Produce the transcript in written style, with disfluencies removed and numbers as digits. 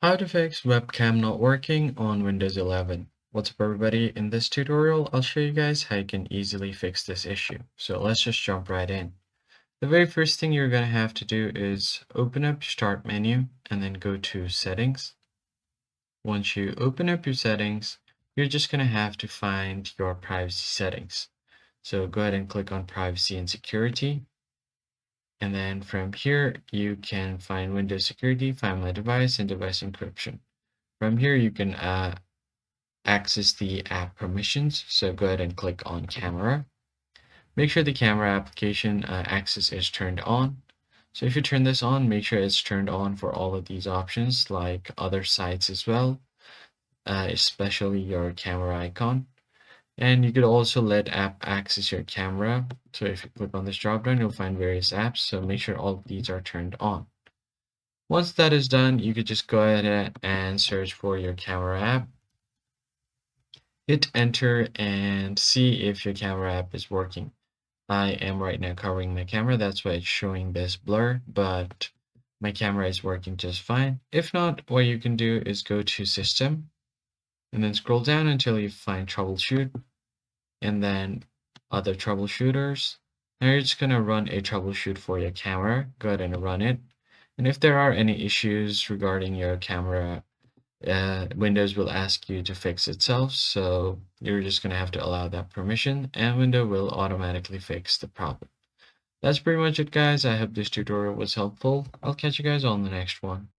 How to fix webcam not working on Windows 11. What's up everybody? In this tutorial, I'll show you guys how you can easily fix this issue. So let's just jump right in. The very first thing you're going to have to do is open up your start menu and then go to settings. Once you open up your settings, you're just going to have to find your privacy settings. So go ahead and click on privacy and security. And then from here, you can find Windows security, find my device, and device encryption. From here, you can access the app permissions. So go ahead and click on camera. Make sure the camera application access is turned on. So if you turn this on, make sure it's turned on for all of these options, like other sites as well, especially your camera icon. And you could also let app access your camera. So if you click on this dropdown, you'll find various apps. So make sure all of these are turned on. Once that is done, you could just go ahead and search for your camera app. Hit enter and see if your camera app is working. I am right now covering my camera, that's why it's showing this blur, but my camera is working just fine. If not, what you can do is go to System and then scroll down until you find Troubleshoot and then Other Troubleshooters. Now you're just going to run a troubleshoot for your camera. Go ahead and run it. And if there are any issues regarding your camera, Windows will ask you to fix itself, so you're just going to have to allow that permission and Windows will automatically fix the problem. That's pretty much it, guys. I hope this tutorial was helpful. I'll catch you guys on the next one.